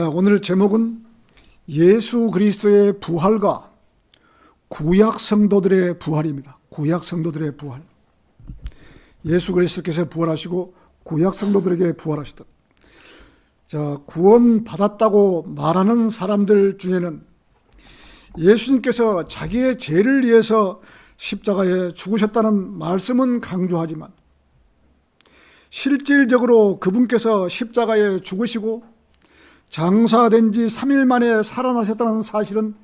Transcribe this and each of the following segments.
오늘 제목은 예수 그리스도의 부활과 구약 성도들의 부활입니다. 구약 성도들의 부활. 예수 그리스도께서 부활하시고 구약 성도들에게 부활하시다. 구원 받았다고 말하는 사람들 중에는 예수님께서 자기의 죄를 위해서 십자가에 죽으셨다는 말씀은 강조하지만 실질적으로 그분께서 십자가에 죽으시고 장사된 지 3일 만에 살아나셨다는 사실은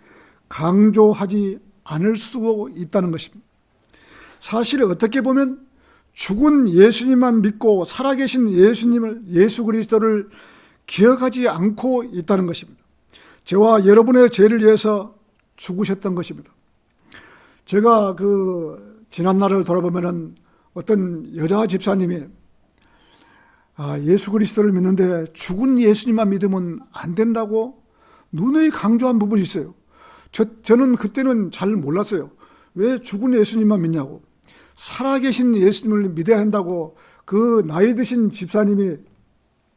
강조하지 않을 수 있다는 것입니다. 사실 어떻게 보면 죽은 예수님만 믿고 살아계신 예수 그리스도를 기억하지 않고 있다는 것입니다. 저와 여러분의 죄를 위해서 죽으셨던 것입니다. 제가 지난날을 돌아보면 어떤 여자 집사님이 예수 그리스도를 믿는데 죽은 예수님만 믿으면 안 된다고 누누이 강조한 부분이 있어요. 저는 그때는 잘 몰랐어요. 왜 죽은 예수님만 믿냐고. 살아계신 예수님을 믿어야 한다고 그 나이 드신 집사님이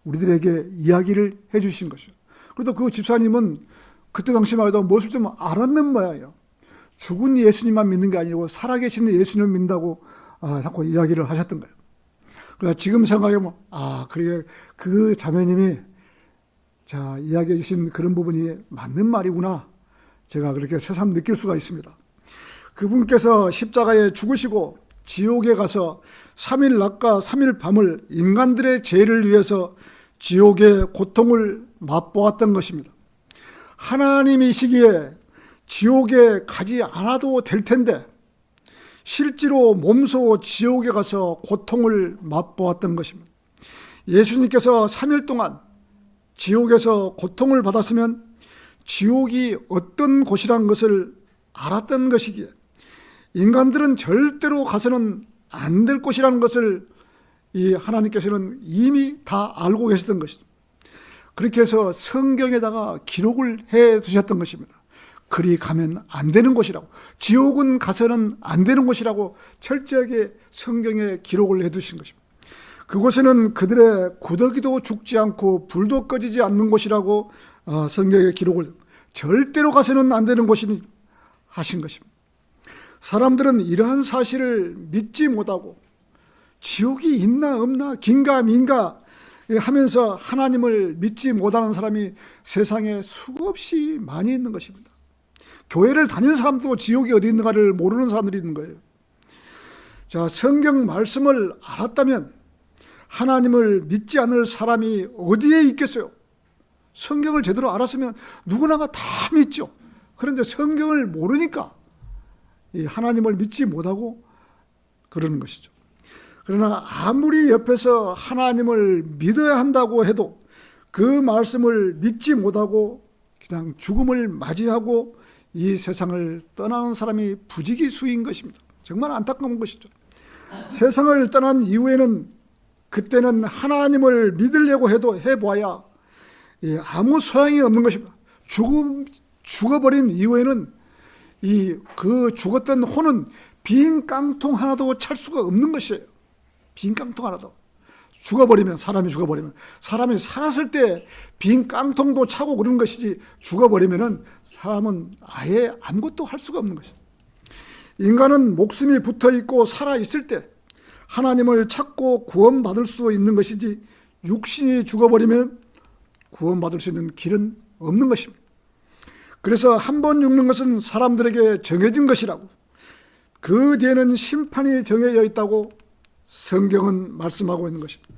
우리들에게 이야기를 해주신 것이죠. 그래도 그 집사님은 그때 당시만 해도 무엇을 좀 알았는 모양이에요. 죽은 예수님만 믿는 게 아니고 살아계신 예수님을 믿는다고 자꾸 이야기를 하셨던 거예요. 그래서 지금 생각해보면 그래 그 자매님이 이야기해 주신 그런 부분이 맞는 말이구나. 제가 그렇게 새삼 느낄 수가 있습니다. 그분께서 십자가에 죽으시고 지옥에 가서 3일 낮과 3일 밤을 인간들의 죄를 위해서 지옥의 고통을 맛보았던 것입니다. 하나님이시기에 지옥에 가지 않아도 될 텐데 실제로 몸소 지옥에 가서 고통을 맛보았던 것입니다. 예수님께서 3일 동안 지옥에서 고통을 받았으면 지옥이 어떤 곳이란 것을 알았던 것이기에 인간들은 절대로 가서는 안 될 곳이라는 것을 이 하나님께서는 이미 다 알고 계셨던 것이죠. 그렇게 해서 성경에다가 기록을 해 두셨던 것입니다. 그리 가면 안 되는 곳이라고, 지옥은 가서는 안 되는 곳이라고 철저하게 성경에 기록을 해 두신 것입니다. 그곳에는 그들의 구더기도 죽지 않고 불도 꺼지지 않는 곳이라고 성경에 기록을, 절대로 가서는 안 되는 곳이 하신 것입니다. 사람들은 이러한 사실을 믿지 못하고 지옥이 있나 없나 긴가민가 하면서 하나님을 믿지 못하는 사람이 세상에 수없이 많이 있는 것입니다. 교회를 다니는 사람도 지옥이 어디 있는가를 모르는 사람들이 있는 거예요. 성경 말씀을 알았다면 하나님을 믿지 않을 사람이 어디에 있겠어요? 성경을 제대로 알았으면 누구나가 다 믿죠. 그런데 성경을 모르니까 이 하나님을 믿지 못하고 그러는 것이죠. 그러나 아무리 옆에서 하나님을 믿어야 한다고 해도 그 말씀을 믿지 못하고 그냥 죽음을 맞이하고 이 세상을 떠나는 사람이 부지기수인 것입니다. 정말 안타까운 것이죠. 세상을 떠난 이후에는 그때는 하나님을 믿으려고 해봐야 아무 소용이 없는 것입니다. 죽어버린 이후에는 그 죽었던 혼은 빈 깡통 하나도 찰 수가 없는 것이에요. 빈 깡통 하나도. 사람이 죽어버리면, 사람이 살았을 때 빈 깡통도 차고 그러는 것이지, 죽어버리면은 사람은 아예 아무것도 할 수가 없는 것이에요. 인간은 목숨이 붙어 있고 살아있을 때 하나님을 찾고 구원받을 수 있는 것이지, 육신이 죽어버리면 구원받을 수 있는 길은 없는 것입니다. 그래서 한 번 죽는 것은 사람들에게 정해진 것이라고, 그 뒤에는 심판이 정해져 있다고 성경은 말씀하고 있는 것입니다.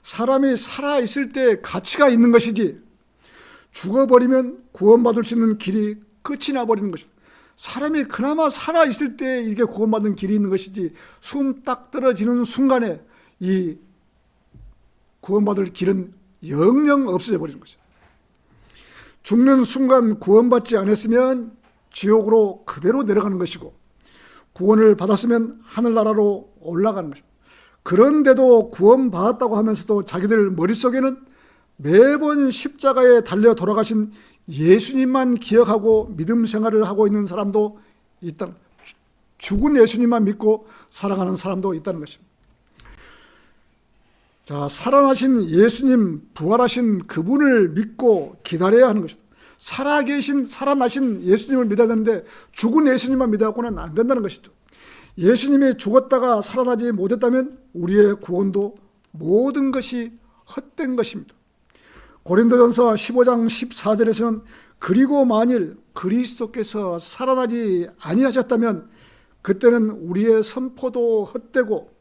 사람이 살아있을 때 가치가 있는 것이지, 죽어버리면 구원받을 수 있는 길이 끝이 나버리는 것입니다. 사람이 그나마 살아있을 때 이게 구원받는 길이 있는 것이지, 숨 딱 떨어지는 순간에 이 구원받을 길은 영영 없어져 버리는 것이죠. 죽는 순간 구원받지 않았으면 지옥으로 그대로 내려가는 것이고, 구원을 받았으면 하늘나라로 올라가는 것입니다. 그런데도 구원받았다고 하면서도 자기들 머릿속에는 매번 십자가에 달려 돌아가신 예수님만 기억하고 믿음 생활을 하고 있는 사람도 있다. 죽은 예수님만 믿고 살아가는 사람도 있다는 것입니다. 자, 살아나신 예수님, 부활하신 그분을 믿고 기다려야 하는 것입니다. 살아나신 예수님을 믿어야 되는데 죽은 예수님만 믿어갖고는 안 된다는 것이죠. 예수님이 죽었다가 살아나지 못했다면 우리의 구원도 모든 것이 헛된 것입니다. 고린도전서 15장 14절에서는 그리고 만일 그리스도께서 살아나지 아니하셨다면 그때는 우리의 선포도 헛되고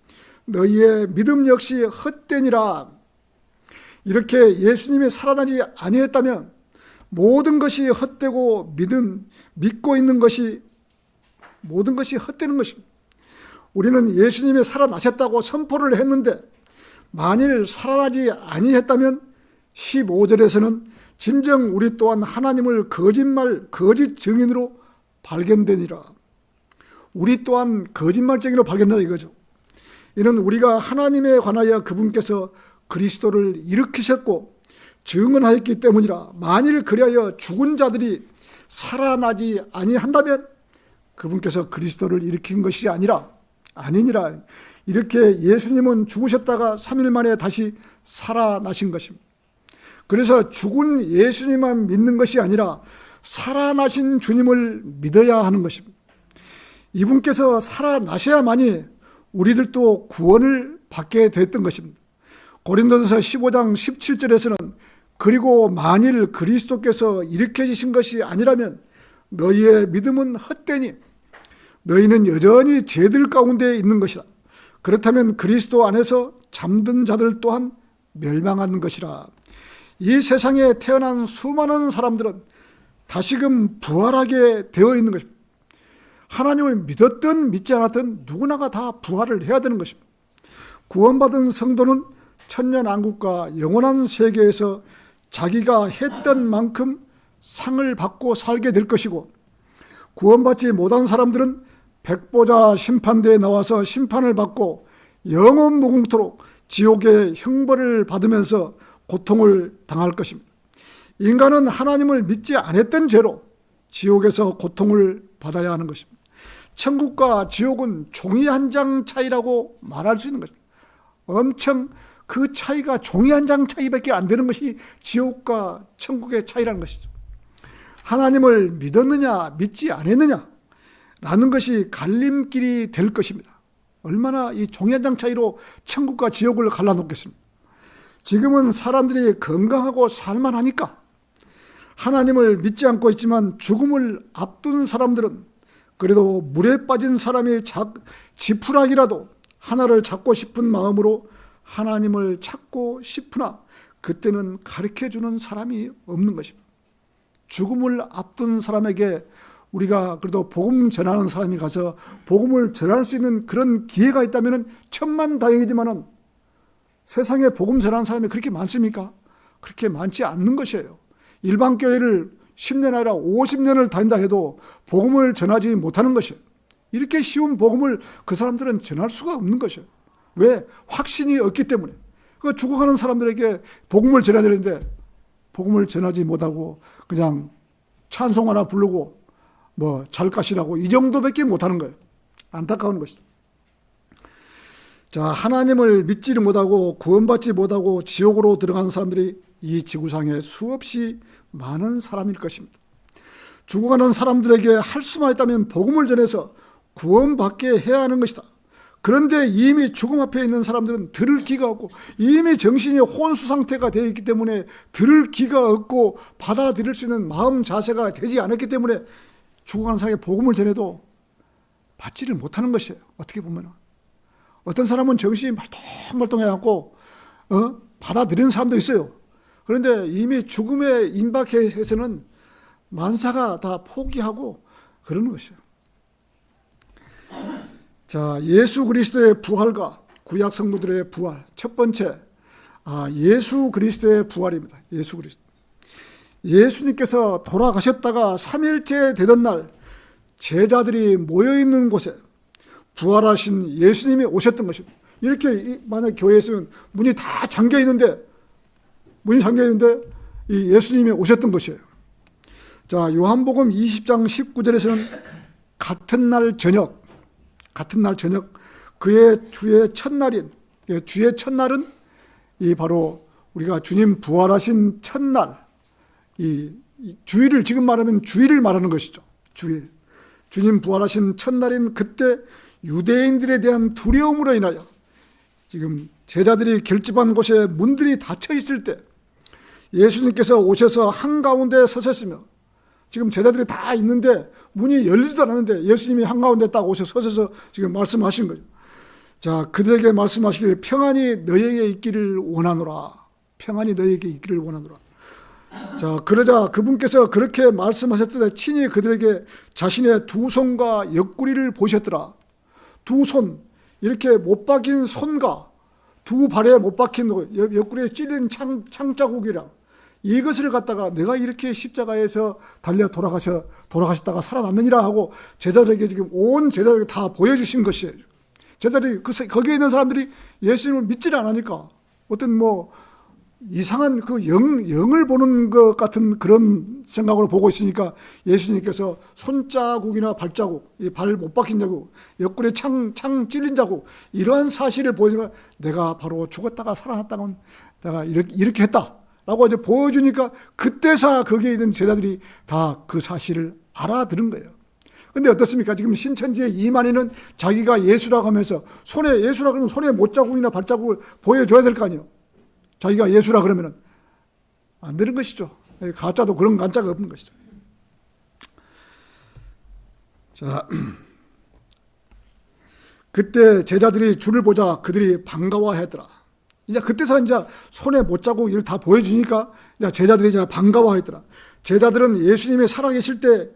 너희의 믿음 역시 헛되니라. 이렇게 예수님이 살아나지 아니했다면 모든 것이 헛되고 믿고 있는 것이 모든 것이 헛되는 것입니다. 우리는 예수님이 살아나셨다고 선포를 했는데 만일 살아나지 아니했다면 15절에서는 진정 우리 또한 하나님을 거짓 증인으로 발견되니라. 우리 또한 거짓말쟁이로 발견된다 이거죠. 이는 우리가 하나님에 관하여 그분께서 그리스도를 일으키셨고 증언하였기 때문이라. 만일 그리하여 죽은 자들이 살아나지 아니한다면 그분께서 그리스도를 일으킨 것이 아니니라. 이렇게 예수님은 죽으셨다가 3일 만에 다시 살아나신 것입니다. 그래서 죽은 예수님만 믿는 것이 아니라 살아나신 주님을 믿어야 하는 것입니다. 이분께서 살아나셔야만이 우리들도 구원을 받게 됐던 것입니다. 고린도전서 15장 17절에서는 그리고 만일 그리스도께서 일으켜지신 것이 아니라면 너희의 믿음은 헛되니 너희는 여전히 죄들 가운데 있는 것이다. 그렇다면 그리스도 안에서 잠든 자들 또한 멸망하는 것이라. 이 세상에 태어난 수많은 사람들은 다시금 부활하게 되어 있는 것입니다. 하나님을 믿었든 믿지 않았든 누구나가 다 부활을 해야 되는 것입니다. 구원받은 성도는 천년왕국과 영원한 세계에서 자기가 했던 만큼 상을 받고 살게 될 것이고, 구원받지 못한 사람들은 백보자 심판대에 나와서 심판을 받고 영원 무궁토록 지옥의 형벌을 받으면서 고통을 당할 것입니다. 인간은 하나님을 믿지 않았던 죄로 지옥에서 고통을 받아야 하는 것입니다. 천국과 지옥은 종이 한 장 차이라고 말할 수 있는 것입니다. 엄청 그 차이가 종이 한 장 차이밖에 안 되는 것이 지옥과 천국의 차이라는 것이죠. 하나님을 믿었느냐 믿지 않았느냐 라는 것이 갈림길이 될 것입니다. 얼마나 이 종이 한 장 차이로 천국과 지옥을 갈라놓겠습니까? 지금은 사람들이 건강하고 살만하니까 하나님을 믿지 않고 있지만 죽음을 앞둔 사람들은 그래도 물에 빠진 사람이 지푸라기라도 하나를 잡고 싶은 마음으로 하나님을 찾고 싶으나 그때는 가르쳐주는 사람이 없는 것입니다. 죽음을 앞둔 사람에게 우리가 그래도 복음 전하는 사람이 가서 복음을 전할 수 있는 그런 기회가 있다면 천만다행이지만은 세상에 복음 전하는 사람이 그렇게 많습니까? 그렇게 많지 않는 것이에요. 일반 교회를 10년 아니라 50년을 다닌다 해도 복음을 전하지 못하는 것이에요. 이렇게 쉬운 복음을 그 사람들은 전할 수가 없는 것이에요. 왜? 확신이 없기 때문에. 그 죽어가는 사람들에게 복음을 전해야 되는데 복음을 전하지 못하고 그냥 찬송 하나 부르고 뭐 잘가시라고 이 정도밖에 못하는 거예요. 안타까운 것이죠. 자, 하나님을 믿지를 못하고 구원받지 못하고 지옥으로 들어가는 사람들이 이 지구상에 수없이 많은 사람일 것입니다. 죽어가는 사람들에게 할 수만 있다면 복음을 전해서 구원받게 해야 하는 것이다. 그런데 이미 죽음 앞에 있는 사람들은 들을 기가 없고 이미 정신이 혼수 상태가 되어 있기 때문에 들을 기가 없고 받아들일 수 있는 마음 자세가 되지 않았기 때문에 죽어가는 사람에게 복음을 전해도 받지를 못하는 것이에요. 어떻게 보면 어떤 사람은 정신이 말똥말똥해갖고 받아들이는 사람도 있어요. 그런데 이미 죽음에 임박해서는 만사가 다 포기하고 그러는 것이에요. 자, 예수 그리스도의 부활과 구약 성도들의 부활. 첫 번째, 예수 그리스도의 부활입니다. 예수 그리스도. 예수님께서 돌아가셨다가 3일째 되던 날 제자들이 모여있는 곳에 부활하신 예수님이 오셨던 것입니다. 이렇게 만약 교회에 있으면 문이 잠겨있는데 이 예수님이 오셨던 것이에요. 자, 요한복음 20장 19절에서는 같은 날 저녁 그의 주의 첫날은 이 바로 우리가 주님 부활하신 첫날, 이 주일을, 지금 말하면 주일을 말하는 것이죠. 주일. 주님 부활하신 첫날인 그때 유대인들에 대한 두려움으로 인하여 지금 제자들이 결집한 곳에 문들이 닫혀 있을 때 예수님께서 오셔서 한가운데 서셨으며, 지금 제자들이 다 있는데 문이 열리지도 않았는데 예수님이 한가운데 딱 오셔서 서셔서 지금 말씀하신 거죠. 자, 그들에게 말씀하시기를 평안이 너희에게 있기를 원하노라. 평안이 너희에게 있기를 원하노라. 자, 그러자 그분께서 그렇게 말씀하셨을 때 친히 그들에게 자신의 두 손과 옆구리를 보셨더라. 두 손, 이렇게 못 박힌 손과 두 발에 못 박힌 옆구리에 찔린 창자국이랑, 이것을 갖다가 내가 이렇게 십자가에서 달려 돌아가셨다가 살아났느니라 하고 제자들에게 지금 온 제자들에게 다 보여주신 것이에요. 제자들이 거기에 있는 사람들이 예수님을 믿지를 않으니까 어떤 이상한 영을 보는 것 같은 그런 생각으로 보고 있으니까 예수님께서 손자국이나 발자국, 이 발 못 박힌 자국, 옆구리에 창 찔린 자국, 이러한 사실을 보여주니까 내가 바로 죽었다가 살아났다는 내가 이렇게 했다라고 이제 보여주니까 그때서 거기에 있는 제자들이 다 그 사실을 알아들은 거예요. 근데 어떻습니까? 지금 신천지의 이만희는 자기가 예수라고 하면서 예수라 그러면 손에 못자국이나 발자국을 보여줘야 될 거 아니에요. 자기가 예수라 그러면은 안 되는 것이죠. 가짜도 그런 가짜가 없는 것이죠. 자, 그때 제자들이 주를 보자 그들이 반가워했더라. 이제 그때서 이제 손에 못자국 이를 다 보여주니까 이제 제자들이 이제 반가워했더라. 제자들은 예수님이 살아계실 때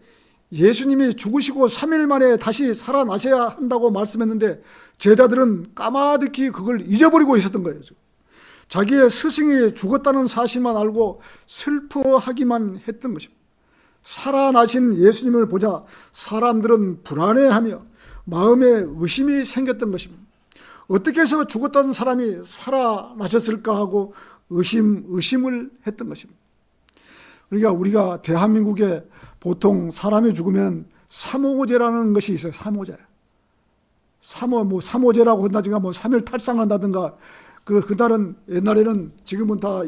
예수님이 죽으시고 3일 만에 다시 살아나셔야 한다고 말씀했는데 제자들은 까마득히 그걸 잊어버리고 있었던 거예요. 자기의 스승이 죽었다는 사실만 알고 슬퍼하기만 했던 것입니다. 살아나신 예수님을 보자 사람들은 불안해하며 마음에 의심이 생겼던 것입니다. 어떻게 해서 죽었다는 사람이 살아나셨을까 하고 의심을 했던 것입니다. 그러니까 우리가 대한민국에 보통 사람이 죽으면 삼오제라는 것이 있어요. 삼오제. 삼오제라고 한다든가 3일 탈상을 한다든가, 그날은 옛날에는, 지금은 다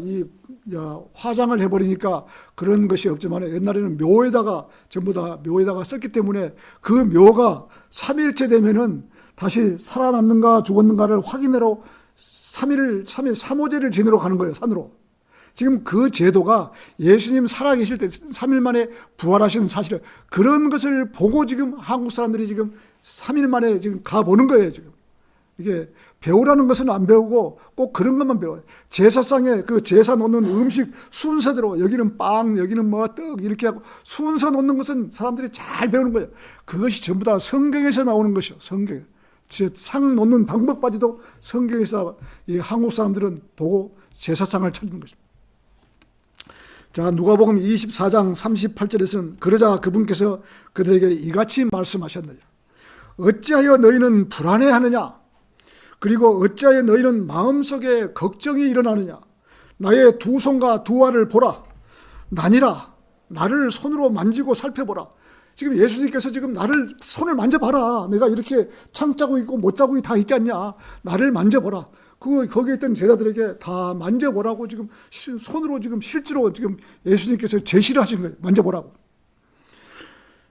화장을 해버리니까 그런 것이 없지만 옛날에는 묘에다가 전부 다 묘에다가 썼기 때문에 그 묘가 3일째 되면은 다시 살아났는가 죽었는가를 확인하러 3일 삼오제를 지내러 가는 거예요. 산으로. 지금 그 제도가 예수님 살아계실 때 3일 만에 부활하신 사실을, 그런 것을 보고 지금 한국 사람들이 지금 3일 만에 지금 가보는 거예요. 지금 이게 배우라는 것은 안 배우고 꼭 그런 것만 배워요. 제사상에 그 제사 놓는 음식 순서대로, 여기는 빵, 여기는 떡, 이렇게 하고 순서 놓는 것은 사람들이 잘 배우는 거예요. 그것이 전부 다 성경에서 나오는 것이요. 성경. 상 놓는 방법까지도 성경에서 이 한국 사람들은 보고 제사상을 찾는 것입니다. 자, 누가복음 24장 38절에서는 그러자 그분께서 그들에게 이같이 말씀하셨느냐. 어찌하여 너희는 불안해하느냐. 그리고 어찌하여 너희는 마음속에 걱정이 일어나느냐. 나의 두 손과 두 발을 보라. 나니라. 나를 손으로 만지고 살펴보라. 지금 예수님께서 지금 나를 손을 만져봐라. 내가 이렇게 창자국 있고 못자국이 다 있지 않냐. 나를 만져보라. 거기에 있던 제자들에게 다 만져보라고 지금 손으로 지금 실제로 지금 예수님께서 제시를 하신 거예요. 만져보라고.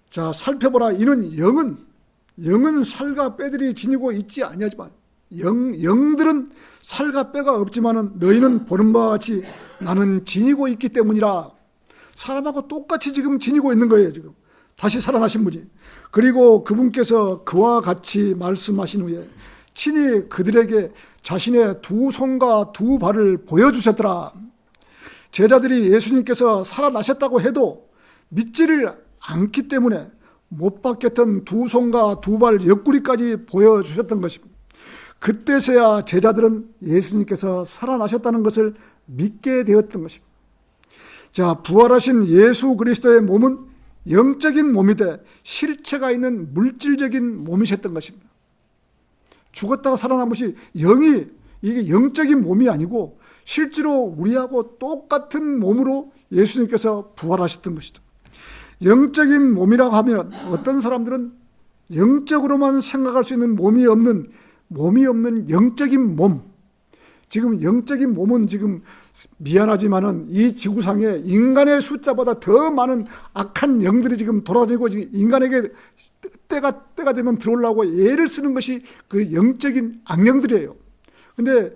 자, 살펴보라. 이는 영은 살과 뼈들이 지니고 있지 아니하지만 영들은 살과 뼈가 없지만은 너희는 보는 바와 같이 나는 지니고 있기 때문이라. 사람하고 똑같이 지금 지니고 있는 거예요. 지금 다시 살아나신 분이. 그리고 그분께서 그와 같이 말씀하신 후에 친히 그들에게 자신의 두 손과 두 발을 보여주셨더라. 제자들이 예수님께서 살아나셨다고 해도 믿지를 않기 때문에 못 박혔던 두 손과 두 발 옆구리까지 보여주셨던 것입니다. 그때서야 제자들은 예수님께서 살아나셨다는 것을 믿게 되었던 것입니다. 자, 부활하신 예수 그리스도의 몸은 영적인 몸이되 실체가 있는 물질적인 몸이셨던 것입니다. 죽었다가 살아난 것이 이게 영적인 몸이 아니고 실제로 우리하고 똑같은 몸으로 예수님께서 부활하셨던 것이죠. 영적인 몸이라고 하면 어떤 사람들은 영적으로만 생각할 수 있는 몸이 없는 영적인 몸, 지금 영적인 몸은 지금 미안하지만은 이 지구상에 인간의 숫자보다 더 많은 악한 영들이 지금 돌아다니고 인간에게 때가 되면 들어오려고 애를 쓰는 것이 그 영적인 악령들이에요. 근데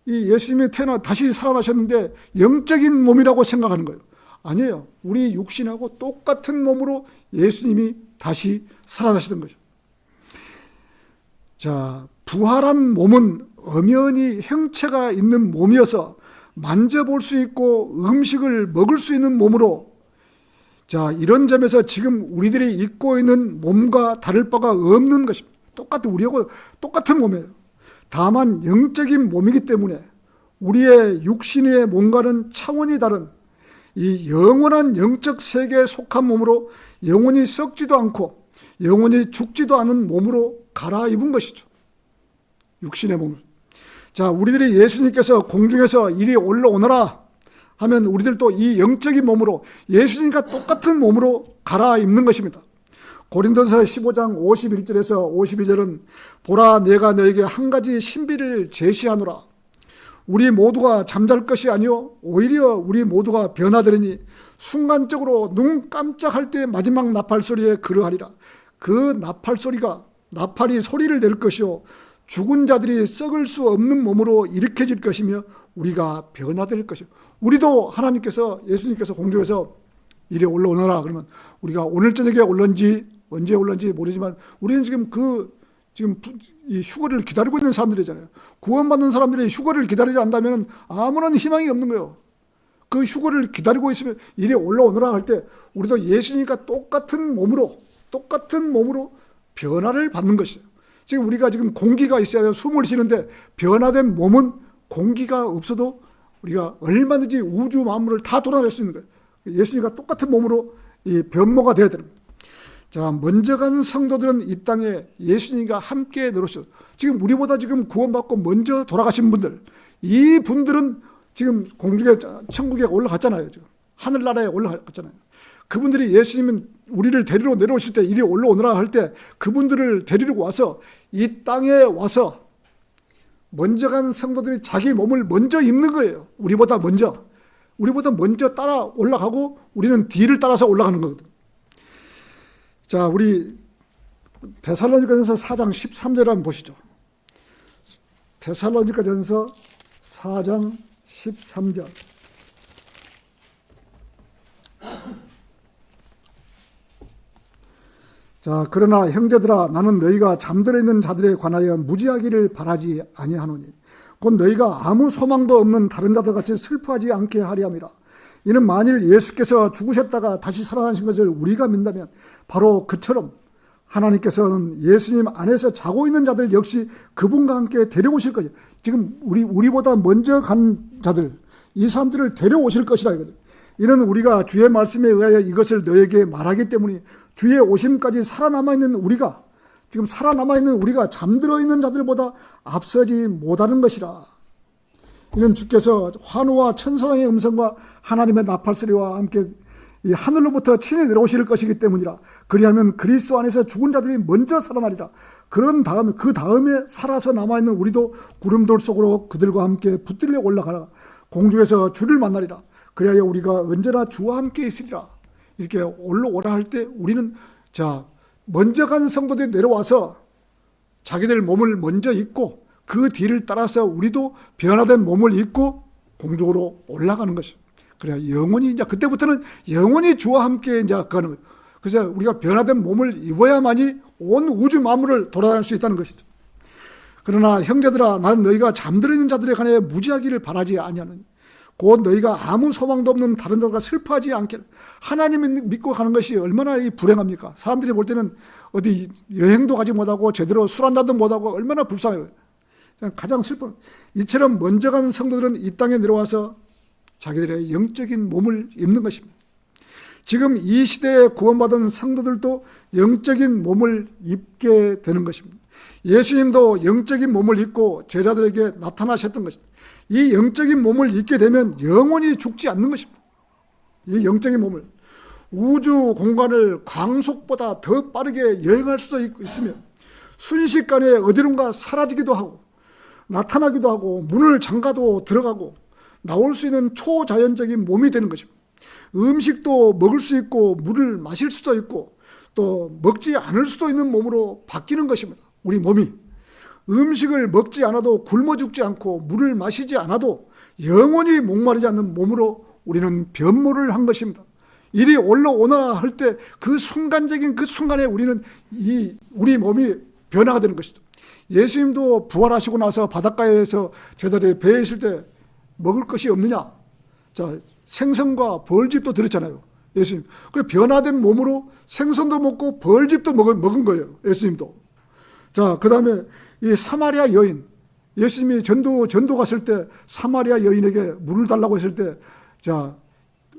이 예수님이 다시 살아나셨는데 영적인 몸이라고 생각하는 거예요. 아니에요. 우리 육신하고 똑같은 몸으로 예수님이 다시 살아나시던 거죠. 자, 부활한 몸은 엄연히 형체가 있는 몸이어서 만져볼 수 있고 음식을 먹을 수 있는 몸으로, 자, 이런 점에서 지금 우리들이 입고 있는 몸과 다를 바가 없는 것입니다. 우리하고 똑같은 몸이에요. 다만 영적인 몸이기 때문에 우리의 육신의 몸과는 차원이 다른 이 영원한 영적 세계에 속한 몸으로 영원히 썩지도 않고 영원히 죽지도 않은 몸으로 갈아입은 것이죠. 육신의 몸을. 자, 우리들이 예수님께서 공중에서 이리 올라오너라 하면 우리들도 이 영적인 몸으로 예수님과 똑같은 몸으로 갈아입는 것입니다. 고린도서 15장 51절에서 52절은 보라, 내가 너에게 한 가지 신비를 제시하노라. 우리 모두가 잠잘 것이 아니요 오히려 우리 모두가 변화되리니 순간적으로 눈 깜짝할 때 마지막 나팔 소리에 그러하리라. 그 나팔 소리가, 나팔이 소리를 낼 것이요 죽은 자들이 썩을 수 없는 몸으로 일으켜질 것이며 우리가 변화될 것이요. 우리도 하나님께서, 예수님께서 공중에서 이리 올라오너라 그러면 우리가 오늘 저녁에 올런지 언제 올런지 모르지만 우리는 지금 이 휴거를 기다리고 있는 사람들이잖아요. 구원받는 사람들이 휴거를 기다리지 않다면 아무런 희망이 없는 거예요. 그 휴거를 기다리고 있으면 이리 올라오너라 할 때 우리도 예수님과 똑같은 몸으로 변화를 받는 것이에요. 지금 우리가 지금 공기가 있어야 숨을 쉬는데 변화된 몸은 공기가 없어도 우리가 얼마든지 우주 만물을 다 돌아낼 수 있는 거예요. 예수님과 똑같은 몸으로 이 변모가 되어야 되는 거예요. 자, 먼저 간 성도들은 이 땅에 예수님과 함께 내려오셨어요. 지금 우리보다 지금 구원받고 먼저 돌아가신 분들, 이 분들은 지금 공중에 천국에 올라갔잖아요. 지금 하늘나라에 올라갔잖아요. 그분들이 예수님은 우리를 데리러 내려오실 때 이리 올라오느라 할 때 그분들을 데리러 와서 이 땅에 와서 먼저 간 성도들이 자기 몸을 먼저 입는 거예요. 우리보다 먼저 따라 올라가고 우리는 뒤를 따라서 올라가는 거거든. 자, 우리 데살로니가전서 4장 13절 한번 보시죠. 데살로니가전서 4장 13절. 자, 그러나 형제들아, 나는 너희가 잠들어 있는 자들에 관하여 무지하기를 바라지 아니하노니 곧 너희가 아무 소망도 없는 다른 자들 같이 슬퍼하지 않게 하려 함이라. 이는 만일 예수께서 죽으셨다가 다시 살아나신 것을 우리가 믿다면 바로 그처럼 하나님께서는 예수님 안에서 자고 있는 자들 역시 그분과 함께 데려오실 것이에요. 지금 우리보다 먼저 간 자들, 이 사람들을 데려오실 것이라 이거죠. 이는 우리가 주의 말씀에 의하여 이것을 너에게 말하기 때문에 주의 오심까지 살아남아있는 우리가, 지금 살아남아있는 우리가 잠들어 있는 자들보다 앞서지 못하는 것이라. 이는 주께서 환호와 천사장의 음성과 하나님의 나팔소리와 함께 이 하늘로부터 친히 내려오실 것이기 때문이라. 그리하면 그리스도 안에서 죽은 자들이 먼저 살아나리라. 그 다음에 살아서 남아있는 우리도 구름돌 속으로 그들과 함께 붙들려 올라가라. 공중에서 주를 만나리라. 그리하여 우리가 언제나 주와 함께 있으리라. 이렇게 올라오라 할 때 우리는, 자, 먼저 간 성도들이 내려와서 자기들 몸을 먼저 입고 그 뒤를 따라서 우리도 변화된 몸을 입고 공중으로 올라가는 것이죠. 그래야 영원히, 이제 그때부터는 영원히 주와 함께 이제 가는 거예요. 그래서 우리가 변화된 몸을 입어야만이 온 우주 만물을 돌아다닐 수 있다는 것이죠. 그러나 형제들아, 나는 너희가 잠들어 있는 자들에 관하여 무지하기를 바라지 아니하느니 곧 너희가 아무 소망도 없는 다른 자들과 슬퍼하지 않게. 하나님을 믿고 가는 것이 얼마나 불행합니까? 사람들이 볼 때는 어디 여행도 가지 못하고 제대로 술 한잔도 못하고 얼마나 불쌍해요. 가장 슬픈, 이처럼 먼저 간 성도들은 이 땅에 내려와서 자기들의 영적인 몸을 입는 것입니다. 지금 이 시대에 구원받은 성도들도 영적인 몸을 입게 되는 것입니다. 예수님도 영적인 몸을 입고 제자들에게 나타나셨던 것입니다. 이 영적인 몸을 입게 되면 영원히 죽지 않는 것입니다. 이 영적인 몸을, 우주 공간을 광속보다 더 빠르게 여행할 수 있으며 순식간에 어디론가 사라지기도 하고 나타나기도 하고 문을 잠가도 들어가고 나올 수 있는 초자연적인 몸이 되는 것입니다. 음식도 먹을 수 있고 물을 마실 수도 있고 또 먹지 않을 수도 있는 몸으로 바뀌는 것입니다. 우리 몸이 음식을 먹지 않아도 굶어 죽지 않고 물을 마시지 않아도 영원히 목마르지 않는 몸으로 우리는 변모를 한 것입니다. 이리 올라오나 할 때 그 순간적인 그 순간에 우리는 우리 몸이 변화가 되는 것이죠. 예수님도 부활하시고 나서 바닷가에서 제자들이 배에 있을 때 먹을 것이 없느냐? 자, 생선과 벌집도 들었잖아요. 예수님. 그 변화된 몸으로 생선도 먹고 벌집도 먹은 거예요. 예수님도. 자, 그 다음에 이 사마리아 여인. 예수님이 전도 갔을 때 사마리아 여인에게 물을 달라고 했을 때, 자,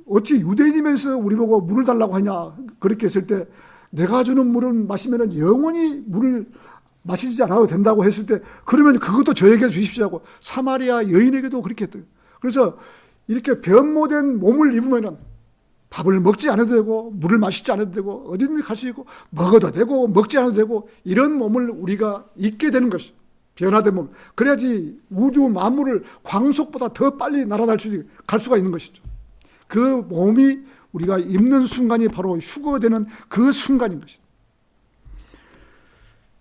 어찌 유대인이면서 우리 보고 물을 달라고 하냐? 그렇게 했을 때 내가 주는 물을 마시면 영원히 물을 마시지 않아도 된다고 했을 때 그러면 그것도 저에게 주십시오 하고 사마리아 여인에게도 그렇게 했대요. 그래서 이렇게 변모된 몸을 입으면 밥을 먹지 않아도 되고 물을 마시지 않아도 되고 어디든지 갈 수 있고 먹어도 되고 먹지 않아도 되고 이런 몸을 우리가 입게 되는 것이죠. 변화된 몸. 그래야지 우주 만물을 광속보다 더 빨리 날아갈 갈 수가 있는 것이죠. 그 몸이 우리가 입는 순간이 바로 휴거되는 그 순간인 것이죠.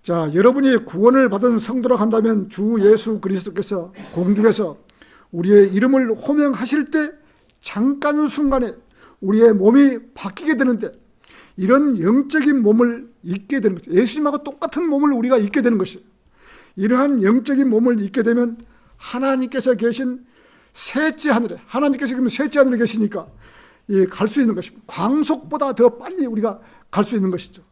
자, 여러분이 구원을 받은 성도라 한다면 주 예수 그리스도께서 공중에서 우리의 이름을 호명하실 때 잠깐 순간에 우리의 몸이 바뀌게 되는데 이런 영적인 몸을 입게 되는 것이죠. 예수님하고 똑같은 몸을 우리가 입게 되는 것이에요. 이러한 영적인 몸을 입게 되면 하나님께서 계신 셋째 하늘에, 하나님께서 그러면 셋째 하늘에 계시니까 갈 수 있는 것입니다. 광속보다 더 빨리 우리가 갈 수 있는 것이죠.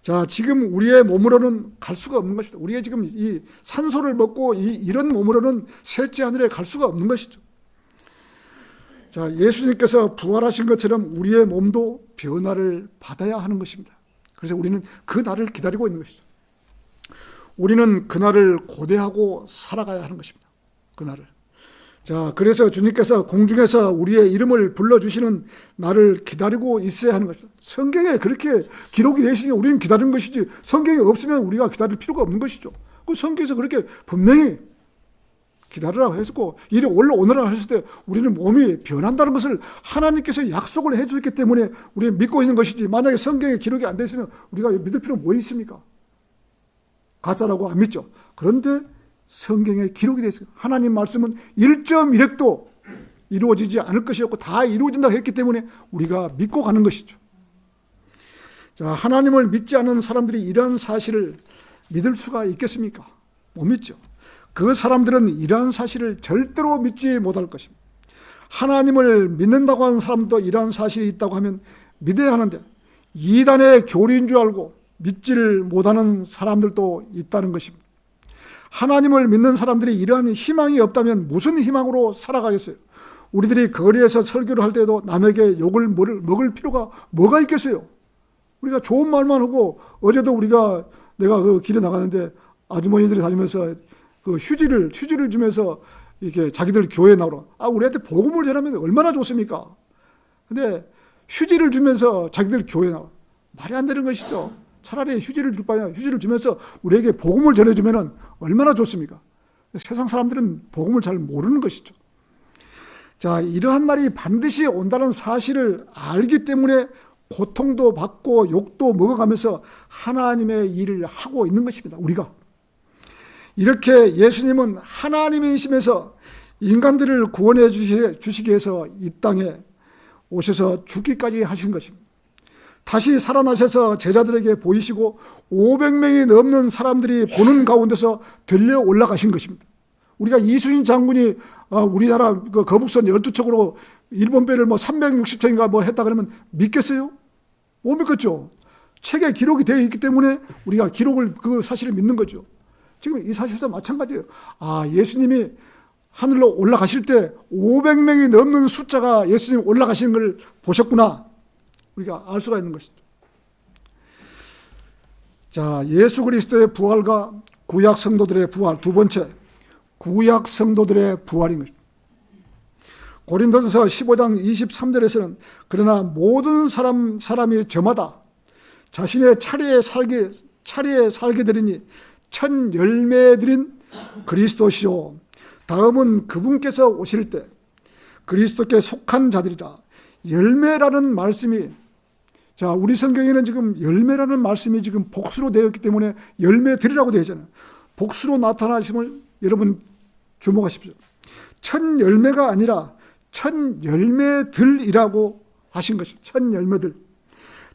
자, 지금 우리의 몸으로는 갈 수가 없는 것이죠. 우리가 지금 이 산소를 먹고 이런 몸으로는 셋째 하늘에 갈 수가 없는 것이죠. 자, 예수님께서 부활하신 것처럼 우리의 몸도 변화를 받아야 하는 것입니다. 그래서 우리는 그 날을 기다리고 있는 것이죠. 우리는 그 날을 고대하고 살아가야 하는 것입니다. 그 날을. 자, 그래서 주님께서 공중에서 우리의 이름을 불러주시는 날을 기다리고 있어야 하는 것이죠. 성경에 그렇게 기록이 되어 있으니 우리는 기다리는 것이지 성경이 없으면 우리가 기다릴 필요가 없는 것이죠. 그 성경에서 그렇게 분명히 기다리라고 했고 이리 올라오느라 했을 때 우리는 몸이 변한다는 것을 하나님께서 약속을 해주셨기 때문에 우리는 믿고 있는 것이지 만약에 성경에 기록이 안 되어 있으면 우리가 믿을 필요는 뭐 있습니까? 가짜라고 안 믿죠. 그런데 성경에 기록이 되어 있어요. 하나님 말씀은 1.1획도 이루어지지 않을 것이었고 다 이루어진다고 했기 때문에 우리가 믿고 가는 것이죠. 자, 하나님을 믿지 않는 사람들이 이러한 사실을 믿을 수가 있겠습니까? 못 믿죠. 그 사람들은 이러한 사실을 절대로 믿지 못할 것입니다. 하나님을 믿는다고 하는 사람도 이러한 사실이 있다고 하면 믿어야 하는데 이단의 교리인 줄 알고 믿지를 못하는 사람들도 있다는 것입니다. 하나님을 믿는 사람들이 이러한 희망이 없다면 무슨 희망으로 살아가겠어요? 우리들이 거리에서 설교를 할 때도 남에게 욕을 먹을 필요가 뭐가 있겠어요? 우리가 좋은 말만 하고 어제도 내가 그 길에 나가는데 아주머니들이 다니면서 그 휴지를 주면서 이렇게 자기들 교회에 나오라. 우리한테 복음을 전하면 얼마나 좋습니까? 근데 휴지를 주면서 자기들 교회에 나와. 말이 안 되는 것이죠. 차라리 휴지를 줄 바에 휴지를 주면서 우리에게 복음을 전해주면 얼마나 좋습니까? 세상 사람들은 복음을 잘 모르는 것이죠. 자, 이러한 날이 반드시 온다는 사실을 알기 때문에 고통도 받고 욕도 먹어가면서 하나님의 일을 하고 있는 것입니다. 우리가. 이렇게 예수님은 하나님이시면서 인간들을 구원해 주시기 위해서 이 땅에 오셔서 죽기까지 하신 것입니다. 다시 살아나셔서 제자들에게 보이시고 500명이 넘는 사람들이 보는 가운데서 들려 올라가신 것입니다. 우리가 이순신 장군이 우리나라 그 거북선 12척으로 일본 배를 360척인가 했다 그러면 믿겠어요? 못 믿겠죠. 책에 기록이 되어 있기 때문에 우리가 그 사실을 믿는 거죠. 지금 이 사실도 마찬가지예요. 예수님이 하늘로 올라가실 때 500명이 넘는 숫자가 예수님 올라가시는 걸 보셨구나. 우리가 알 수가 있는 것이죠. 자, 예수 그리스도의 부활과 구약 성도들의 부활, 두 번째, 구약 성도들의 부활인 것입니다. 고린도전서 15장 23절에서는 그러나 모든 사람이 저마다 자신의 차례에 살게 되리니 첫 열매 드린 그리스도시요 다음은 그분께서 오실 때 그리스도께 속한 자들이라. 열매라는 말씀이, 자, 우리 성경에는 지금 열매라는 말씀이 지금 복수로 되어 있기 때문에 열매들이라고 되어 있잖아요. 복수로 나타나심을 여러분 주목하십시오. 첫 열매가 아니라 첫 열매들이라고 하신 것입니다. 첫 열매들.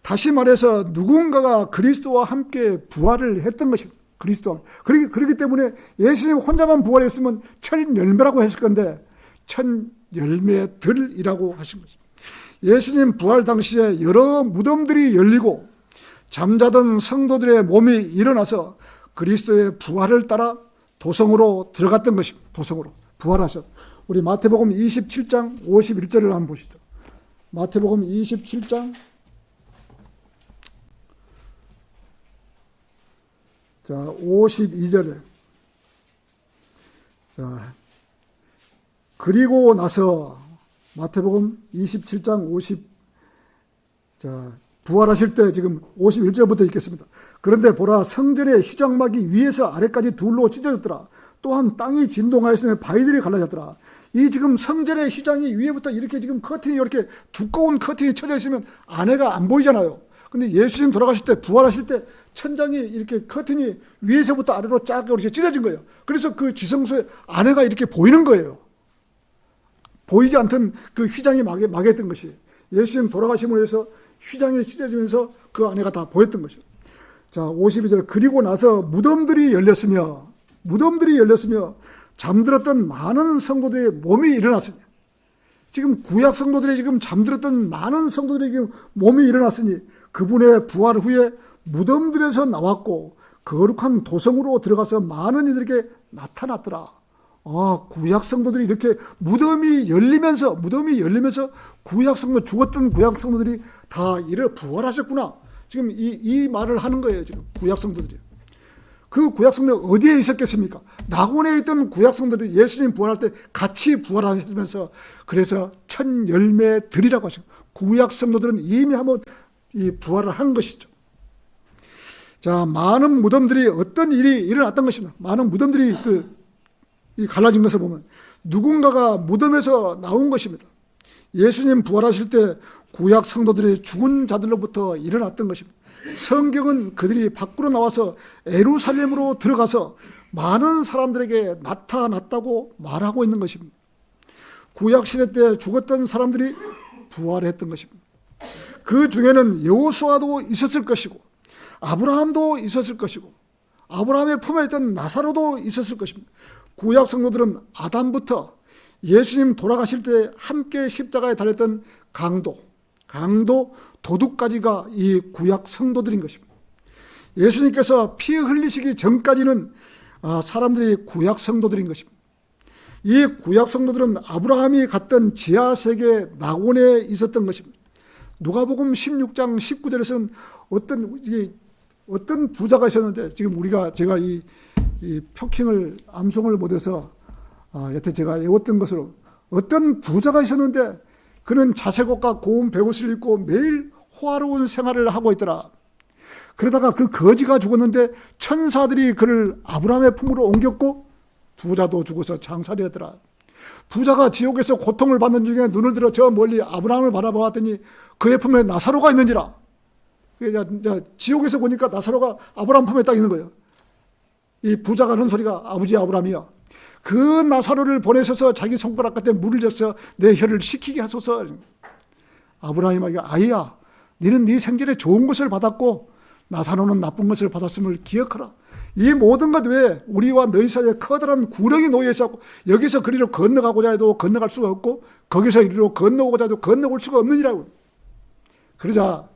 다시 말해서 누군가가 그리스도와 함께 부활을 했던 것입니다. 그리스도와. 그렇기 때문에 예수님 혼자만 부활했으면 첫 열매라고 했을 건데 첫 열매들이라고 하신 것입니다. 예수님 부활 당시에 여러 무덤들이 열리고 잠자던 성도들의 몸이 일어나서 그리스도의 부활을 따라 도성으로 들어갔던 것입니다. 도성으로 부활하셨. 우리 마태복음 27장 51절을 한번 보시죠. 마태복음 27장 자 52절에 자 그리고 나서 마태복음 27장 50 자 부활하실 때 지금 51절부터 읽겠습니다. 그런데 보라 성전의 휘장막이 위에서 아래까지 둘로 찢어졌더라. 또한 땅이 진동하였으며 바위들이 갈라졌더라. 이 지금 성전의 휘장이 위에부터 이렇게 지금 커튼이 이렇게 두꺼운 커튼이 쳐져 있으면 안에가 안 보이잖아요. 근데 예수님 돌아가실 때 부활하실 때 천장이 이렇게 커튼이 위에서부터 아래로 쫙 이렇게 찢어진 거예요. 그래서 그 지성소에 안에가 이렇게 보이는 거예요. 보이지 않던 그 휘장이 막였던 것이 예수님 돌아가심으로 해서 휘장이 찢어지면서 그 안에가 다 보였던 것이죠. 자 52절 그리고 나서 무덤들이 열렸으며 잠들었던 많은 성도들의 몸이 일어났으니 지금 구약 성도들이 지금 잠들었던 많은 성도들이 지금 몸이 일어났으니 그분의 부활 후에 무덤들에서 나왔고 거룩한 도성으로 들어가서 많은 이들에게 나타났더라. 구약 성도들이 이렇게 무덤이 열리면서 구약 성도 죽었던 구약 성도들이 다 이를 부활하셨구나. 지금 이 말을 하는 거예요. 지금 구약 성도들이. 그 구약 성도들 어디에 있었겠습니까? 낙원에 있던 구약 성도들이 예수님 부활할 때 같이 부활하시면서 그래서 첫 열매들이라고 하시고 구약 성도들은 이미 한번 이 부활을 한 것이죠. 자, 많은 무덤들이 어떤 일이 일어났던 것입니다. 많은 무덤들이 이 갈라진 것을 보면 누군가가 무덤에서 나온 것입니다. 예수님 부활하실 때 구약 성도들이 죽은 자들로부터 일어났던 것입니다. 성경은 그들이 밖으로 나와서 예루살렘으로 들어가서 많은 사람들에게 나타났다고 말하고 있는 것입니다. 구약시대 때 죽었던 사람들이 부활했던 것입니다. 그 중에는 여호수아도 있었을 것이고 아브라함도 있었을 것이고 아브라함의 품에 있던 나사로도 있었을 것입니다. 구약 성도들은 아담부터 예수님 돌아가실 때 함께 십자가에 달렸던 강도 도둑까지가 이 구약 성도들인 것입니다. 예수님께서 피 흘리시기 전까지는 사람들이 구약 성도들인 것입니다. 이 구약 성도들은 아브라함이 갔던 지하세계 낙원에 있었던 것입니다. 누가복음 16장 19절에서는 어떤 부자가 있었는데 지금 제가 이 표킹을 암송을 못해서 여태 제가 외웠던 것으로 어떤 부자가 있었는데 그는 자색옷과 고운 베옷을 입고 매일 호화로운 생활을 하고 있더라. 그러다가 그 거지가 죽었는데 천사들이 그를 아브라함의 품으로 옮겼고 부자도 죽어서 장사되었더라. 부자가 지옥에서 고통을 받는 중에 눈을 들어 저 멀리 아브라함을 바라보았더니 그의 품에 나사로가 있는지라. 지옥에서 보니까 나사로가 아브라함 품에 딱 있는 거예요. 이 부자가 하는 소리가 아버지 아브라함이야. 그 나사로를 보내셔서 자기 손가락 끝에 물을 져서 내 혀를 식히게 하소서. 아브라함이 말이야, 아이야, 너는 네 생전에 좋은 것을 받았고 나사로는 나쁜 것을 받았음을 기억하라. 이 모든 것 외에 우리와 너희 사이에 커다란 구렁이 놓여 있었고 여기서 그리로 건너가고자 해도 건너갈 수가 없고 거기서 이리로 건너오고자 해도 건너올 수가 없느니라고. 그러자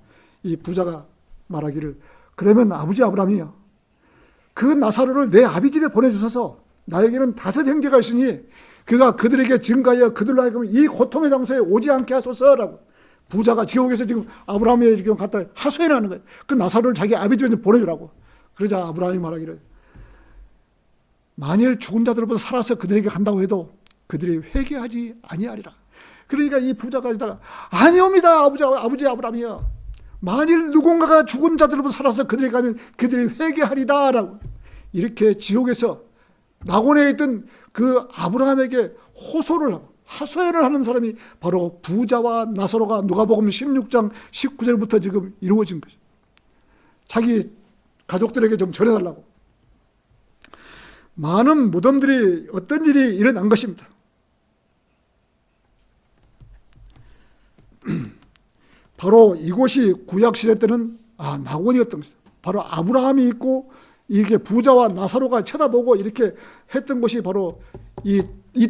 이 부자가 말하기를 그러면 아버지 아브라함이야, 그 나사로를 내 아비 집에 보내주셔서 나에게는 5 형제가 있으니 그가 그들에게 증가하여 그들로 하여금 이 고통의 장소에 오지 않게 하소서라고. 부자가 지옥에서 지금 아브라함에 지금 갖다 하소연을 하는 거예요. 그 나사로를 자기 아비 집에 보내주라고. 그러자 아브라함이 말하기를 만일 죽은 자들로부터 살아서 그들에게 간다고 해도 그들이 회개하지 아니하리라. 그러니까 이 부자가 이다가 아니옵니다 아버지 아브라함이여, 만일 누군가가 죽은 자들로부터 살아서 그들에게 가면 그들이 회개하리다라고. 이렇게 지옥에서 낙원에 있던 그 아브라함에게 하소연을 하는 사람이 바로 부자와 나사로가 누가복음 16장 19절부터 지금 이루어진 거죠. 자기 가족들에게 좀 전해달라고. 많은 무덤들이 어떤 일이 일어난 것입니다. 바로 이곳이 구약시대 때는 낙원이었던 것이다. 바로 아브라함이 있고 이렇게 부자와 나사로가 쳐다보고 이렇게 했던 곳이 바로 이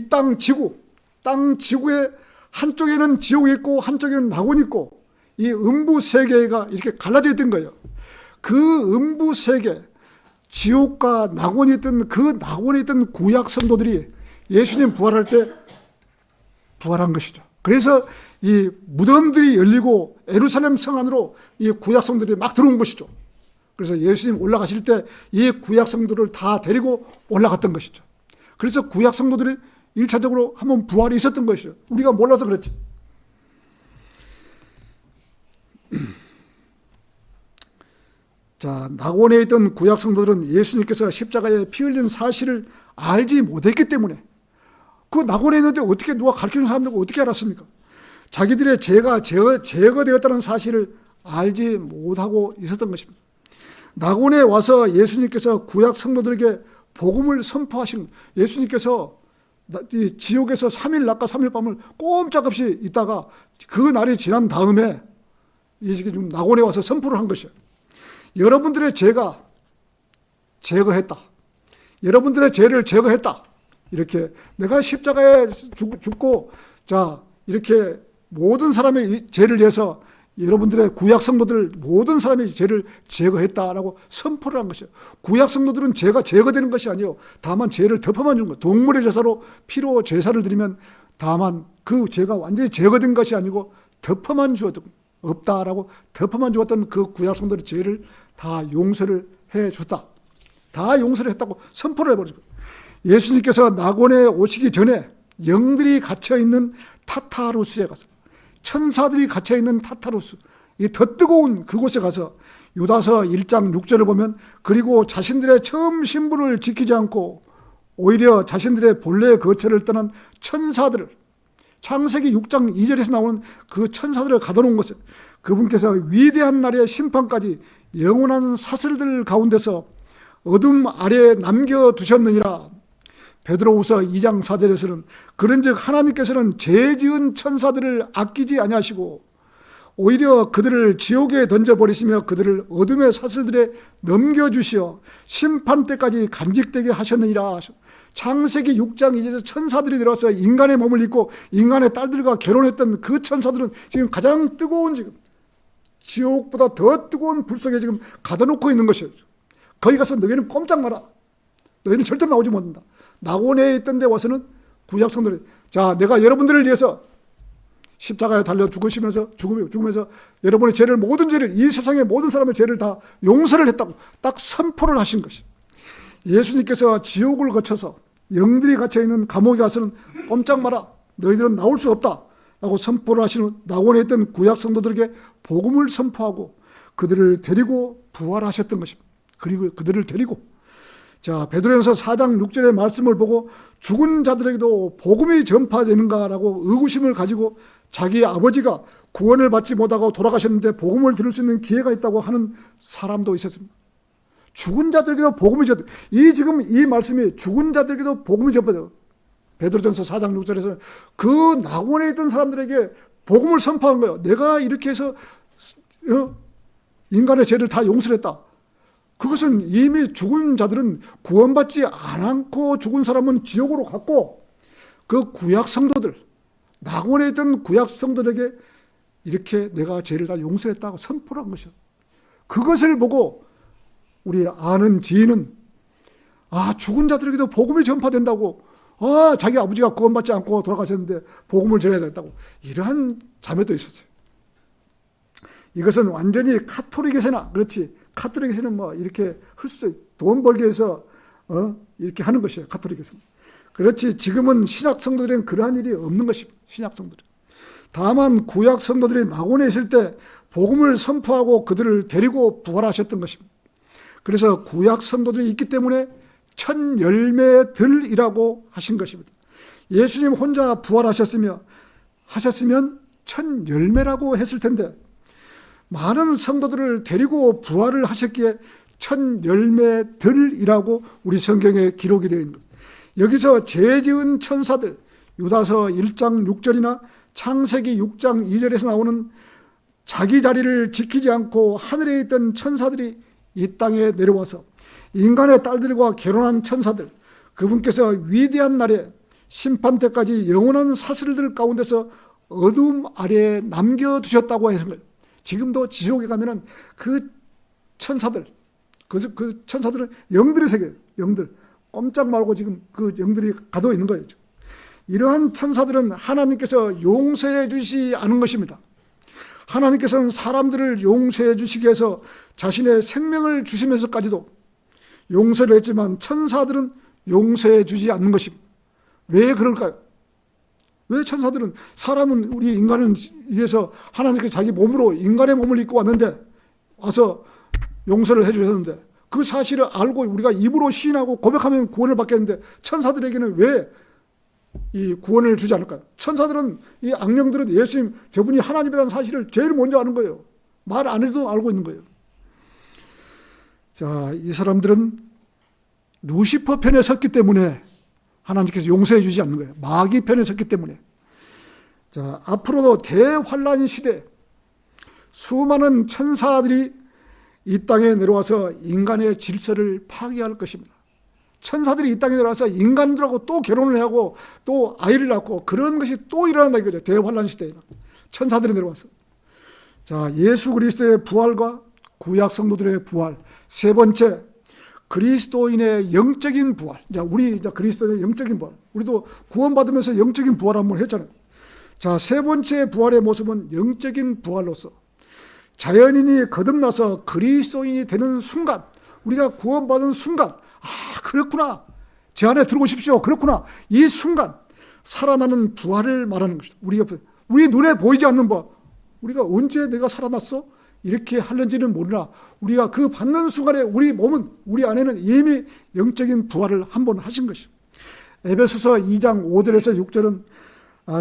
땅 지구의 한쪽에는 지옥이 있고 한쪽에는 낙원이 있고 이 음부 세계가 이렇게 갈라져 있던 거예요. 그 음부 세계, 지옥과 낙원이 있던 그 낙원에 있던 구약 성도들이 예수님 부활할 때 부활한 것이죠. 그래서 이 무덤들이 열리고 예루살렘 성 안으로 이 구약 성도들이 막 들어온 것이죠. 그래서 예수님 올라가실 때 이 구약 성도를 다 데리고 올라갔던 것이죠. 그래서 구약 성도들이 1차적으로 한번 부활이 있었던 것이죠. 우리가 몰라서 그렇지. 자, 낙원에 있던 구약 성도들은 예수님께서 십자가에 피 흘린 사실을 알지 못했기 때문에 그 낙원에 있는데 어떻게 누가 가르치는 사람들은 어떻게 알았습니까? 자기들의 죄가 제거되었다는 사실을 알지 못하고 있었던 것입니다. 낙원에 와서 예수님께서 구약 성도들에게 복음을 선포하신, 예수님께서 지옥에서 3일 낮과 3일 밤을 꼼짝없이 있다가 그 날이 지난 다음에 지금 낙원에 와서 선포를 한 것이에요. 여러분들의 죄가 제거했다. 여러분들의 죄를 제거했다. 이렇게 내가 십자가에 죽고 자 이렇게 모든 사람의 죄를 위해서 여러분들의 구약 성도들 모든 사람의 죄를 제거했다라고 선포를 한 것이에요. 구약 성도들은 죄가 제거되는 것이 아니에요. 다만 죄를 덮어만 준 거예요. 동물의 제사로 피로 제사를 드리면 다만 그 죄가 완전히 제거된 것이 아니고 덮어만 주었던 없다라고 덮어만 주었던 그 구약 성도의 죄를 다 용서를 해줬다. 다 용서를 했다고 선포를 해버린 거예요. 예수님께서 낙원에 오시기 전에 영들이 갇혀있는 타타루스에 가서 천사들이 갇혀있는 타타루스 이 더 뜨거운 그곳에 가서 유다서 1장 6절을 보면 그리고 자신들의 처음 신분을 지키지 않고 오히려 자신들의 본래의 거처를 떠난 천사들을 창세기 6장 2절에서 나오는 그 천사들을 가둬놓은 것을 그분께서 위대한 날의 심판까지 영원한 사슬들 가운데서 어둠 아래에 남겨두셨느니라. 베드로후서 2장 4절에서는 그런즉 하나님께서는 죄 지은 천사들을 아끼지 아니하시고 오히려 그들을 지옥에 던져버리시며 그들을 어둠의 사슬들에 넘겨주시어 심판 때까지 간직되게 하셨느니라. 창세기 6장 2절에서 천사들이 내려와서 인간의 몸을 입고 인간의 딸들과 결혼했던 그 천사들은 지금 가장 뜨거운 지금 지옥보다 더 뜨거운 불 속에 지금 가둬놓고 있는 것이에요. 거기 가서 너희는 꼼짝 마라. 너희는 절대로 나오지 못한다. 낙원에 있던 데 와서는 구약 성도들이 자 내가 여러분들을 위해서 십자가에 달려 죽으면서 여러분의 죄를 모든 죄를 이 세상의 모든 사람의 죄를 다 용서를 했다고 딱 선포를 하신 것이 예수님께서 지옥을 거쳐서 영들이 갇혀있는 감옥에 가서는 꼼짝 마라. 너희들은 나올 수 없다 라고 선포를 하시는 낙원에 있던 구약 성도들에게 복음을 선포하고 그들을 데리고 부활하셨던 것입니다. 그리고 그들을 데리고 자 베드로전서 4장 6절의 말씀을 보고 죽은 자들에게도 복음이 전파되는가라고 의구심을 가지고 자기 아버지가 구원을 받지 못하고 돌아가셨는데 복음을 들을 수 있는 기회가 있다고 하는 사람도 있었습니다. 죽은 자들에게도 복음이 전파. 지금 이 말씀이 죽은 자들에게도 복음이 전파돼요. 베드로전서 4장 6절에서 그 낙원에 있던 사람들에게 복음을 선포한 거예요. 내가 이렇게 해서 인간의 죄를 다 용서를 했다. 그것은 이미 죽은 자들은 구원받지 않고 죽은 사람은 지옥으로 갔고 그 구약 성도들 낙원에 있던 구약 성도들에게 이렇게 내가 죄를 다 용서했다고 선포를 한 것이요. 그것을 보고 우리 아는 지인은 죽은 자들에게도 복음이 전파된다고 자기 아버지가 구원받지 않고 돌아가셨는데 복음을 전해야 됐다고 이러한 자매도 있었어요. 이것은 완전히 카톨릭에서나 그렇지 카톨릭에서는 뭐 이렇게 돈 벌기 위해서 이렇게 하는 것이에요. 카톨릭에서는. 그렇지 지금은 신약 성도들은 그러한 일이 없는 것입니다. 신약 성도들. 다만 구약 성도들이 낙원에 있을 때 복음을 선포하고 그들을 데리고 부활하셨던 것입니다. 그래서 구약 성도들이 있기 때문에 천 열매들이라고 하신 것입니다. 예수님 혼자 부활하셨으면 천 열매라고 했을 텐데 많은 성도들을 데리고 부활을 하셨기에 천 열매들이라고 우리 성경에 기록이 되어 있는 겁니다. 여기서 죄 지은 천사들, 유다서 1장 6절이나 창세기 6장 2절에서 나오는 자기 자리를 지키지 않고 하늘에 있던 천사들이 이 땅에 내려와서 인간의 딸들과 결혼한 천사들, 그분께서 위대한 날에 심판 때까지 영원한 사슬들 가운데서 어둠 아래에 남겨두셨다고 해서 지금도 지옥에 가면은 그 천사들, 그 천사들은 영들의 세계예요. 영들. 꼼짝 말고 지금 그 영들이 가둬 있는 거예요. 이러한 천사들은 하나님께서 용서해 주시지 않은 것입니다. 하나님께서는 사람들을 용서해 주시기 위해서 자신의 생명을 주시면서까지도 용서를 했지만 천사들은 용서해 주지 않는 것입니다. 왜 그럴까요? 왜 천사들은, 사람은, 우리 인간은 위해서 하나님께서 자기 몸으로 인간의 몸을 입고 왔는데 와서 용서를 해 주셨는데 그 사실을 알고 우리가 입으로 시인하고 고백하면 구원을 받겠는데 천사들에게는 왜 이 구원을 주지 않을까요? 천사들은, 이 악령들은 예수님 저분이 하나님이라는 사실을 제일 먼저 아는 거예요. 말 안 해도 알고 있는 거예요. 자, 이 사람들은 루시퍼 편에 섰기 때문에 하나님께서 용서해 주지 않는 거예요. 마귀 편에 섰기 때문에. 자, 앞으로도 대환란 시대 수많은 천사들이 이 땅에 내려와서 인간의 질서를 파괴할 것입니다. 천사들이 이 땅에 내려와서 인간들하고 또 결혼을 하고 또 아이를 낳고 그런 것이 또 일어난다 이거죠. 대환란 시대에는 천사들이 내려와서. 자, 예수 그리스도의 부활과 구약 성도들의 부활. 세 번째, 그리스도인의 영적인 부활. 자, 우리 이제 그리스도인의 영적인 부활. 우리도 구원받으면서 영적인 부활 한번 했잖아요. 자, 세 번째 부활의 모습은 영적인 부활로서 자연인이 거듭나서 그리스도인이 되는 순간, 우리가 구원받은 순간, 그렇구나, 제 안에 들어오십시오, 그렇구나, 이 순간 살아나는 부활을 말하는 것이다. 우리 눈에 보이지 않는 부활. 우리가 언제 내가 살아났어? 이렇게 하는지는 모르나 우리가 그 받는 순간에 우리 몸은, 우리 안에는 이미 영적인 부활을 한번 하신 것이죠. 에베소서 2장 5절에서 6절은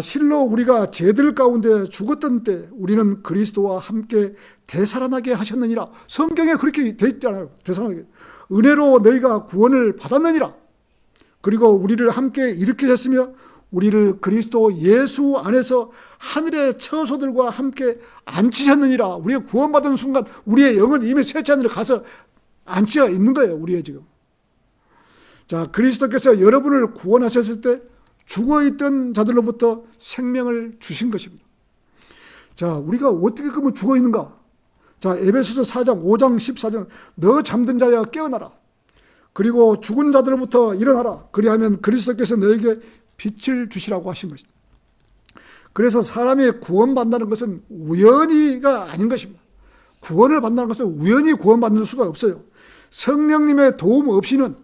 실로 우리가 죄들 가운데 죽었던 때 우리는 그리스도와 함께 되살아나게 하셨느니라. 성경에 그렇게 돼 있잖아요. 되살아나게. 은혜로 너희가 구원을 받았느니라. 그리고 우리를 함께 일으키셨으며 우리를 그리스도 예수 안에서 하늘의 처소들과 함께 앉히셨느니라. 우리가 구원받은 순간 우리의 영은 이미 셋째 하늘에 가서 앉혀 있는 거예요. 우리의 지금. 자, 그리스도께서 여러분을 구원하셨을 때 죽어있던 자들로부터 생명을 주신 것입니다. 자, 우리가 어떻게 그러면 죽어있는가? 자, 에베소서 4장 5장 14절, 너 잠든 자야 깨어나라. 그리고 죽은 자들로부터 일어나라. 그리하면 그리스도께서 너에게 빛을 주시라고 하신 것입니다. 그래서 사람이 구원받는다는 것은 우연히가 아닌 것입니다. 구원을 받는다는 것은 우연히 구원받는 수가 없어요. 성령님의 도움 없이는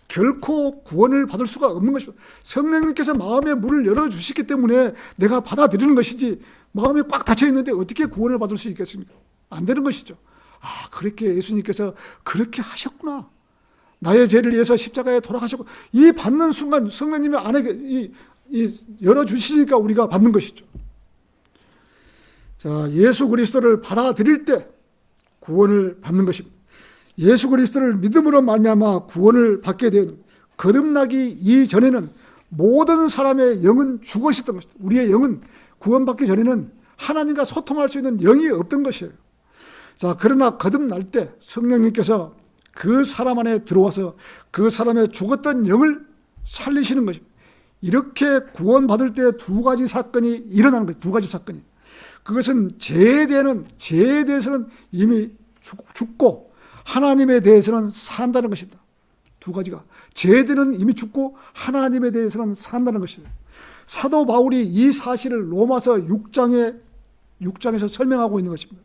결코 구원을 받을 수가 없는 것입니다. 성령님께서 마음의 문을 열어주시기 때문에 내가 받아들이는 것이지, 마음이 꽉 닫혀 있는데 어떻게 구원을 받을 수 있겠습니까? 안 되는 것이죠. 그렇게 예수님께서 그렇게 하셨구나. 나의 죄를 위해서 십자가에 돌아가셨고, 이 받는 순간 성령님이 안에 열어주시니까 우리가 받는 것이죠. 자, 예수 그리스도를 받아들일 때 구원을 받는 것입니다. 예수 그리스도를 믿음으로 말미암아 구원을 받게 되는, 거듭나기 이전에는 모든 사람의 영은 죽어 있었던 것입니다. 우리의 영은 구원받기 전에는 하나님과 소통할 수 있는 영이 없던 것이에요. 자, 그러나 거듭날 때 성령님께서 그 사람 안에 들어와서 그 사람의 죽었던 영을 살리시는 것입니다. 이렇게 구원받을 때 두 가지 사건이 일어나는 거예요. 두 가지 사건이. 그것은 죄에 대해서는 이미 죽고 하나님에 대해서는 산다는 것입니다. 두 가지가. 죄에 대해서는 이미 죽고 하나님에 대해서는 산다는 것입니다. 사도 바울이 이 사실을 로마서 6장에서 설명하고 있는 것입니다.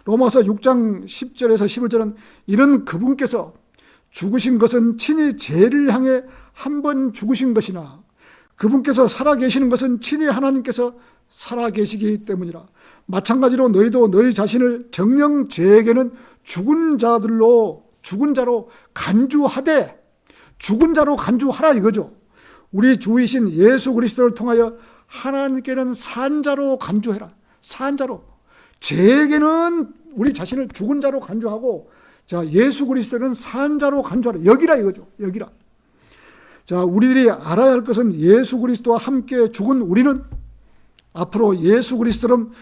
로마서 6장 10절에서 11절은 이는 그분께서 죽으신 것은 친히 죄를 향해 한 번 죽으신 것이나 그분께서 살아계시는 것은 친히 하나님께서 살아계시기 때문이라. 마찬가지로 너희도 너희 자신을 정녕 죄에게는 죽은 자로 간주하되 죽은 자로 간주하라 이거죠. 우리 주이신 예수 그리스도를 통하여 하나님께는 산 자로 간주해라. 산 자로. 제에게는 우리 자신을 죽은 자로 간주하고, 자, 예수 그리스도는 산 자로 간주하라. 여기라 이거죠. 여기라. 자, 우리들이 알아야 할 것은 예수 그리스도와 함께 죽은 우리는 앞으로 예수 그리스도처럼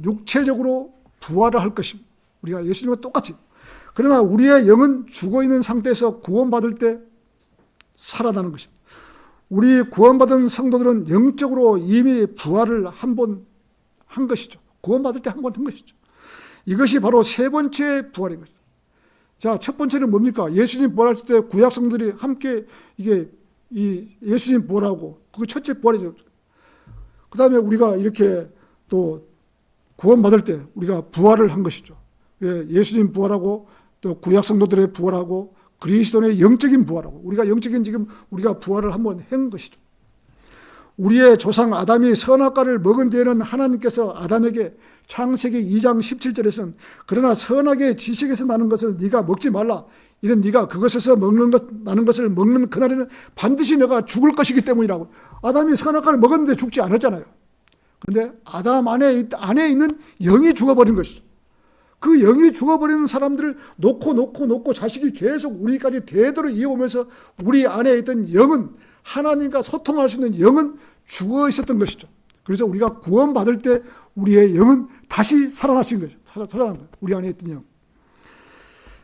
육체적으로 부활을 할 것입니다. 우리가 예수님과 똑같이. 그러나 우리의 영은 죽어있는 상태에서 구원받을 때 살아나는 것입니다. 우리 구원받은 성도들은 영적으로 이미 부활을 한 번 한 것이죠. 구원받을 때 한 번 한 것이죠. 이것이 바로 세 번째 부활인 것이죠. 자, 첫 번째는 뭡니까? 예수님 부활했을 때 구약 성도들이 함께 이 예수님 부활하고, 그게 첫째 부활이죠. 그 다음에 우리가 이렇게 또 구원받을 때 우리가 부활을 한 것이죠. 예수님 부활하고 또 구약 성도들의 부활하고 그리스도의 영적인 부활하고 우리가 영적인 지금 우리가 부활을 한번 한 것이죠. 우리의 조상 아담이 선악과를 먹은 뒤에는 하나님께서 아담에게 창세기 2장 17절에서는 그러나 선악의 지식에서 나는 것을 네가 먹지 말라. 이는 네가 그것에서 나는 것을 먹는 그날에는 반드시 너가 죽을 것이기 때문이라고. 아담이 선악과를 먹었는데 죽지 않았잖아요. 그런데 아담 안에 있는 영이 죽어버린 것이죠. 그 영이 죽어버리는 사람들을 놓고 자식이 계속 우리까지 대대로 이어오면서 우리 안에 있던 영은, 하나님과 소통할 수 있는 영은 죽어 있었던 것이죠. 그래서 우리가 구원받을 때 우리의 영은 다시 살아나신 거죠. 살아난 거예요. 우리 안에 있던 영.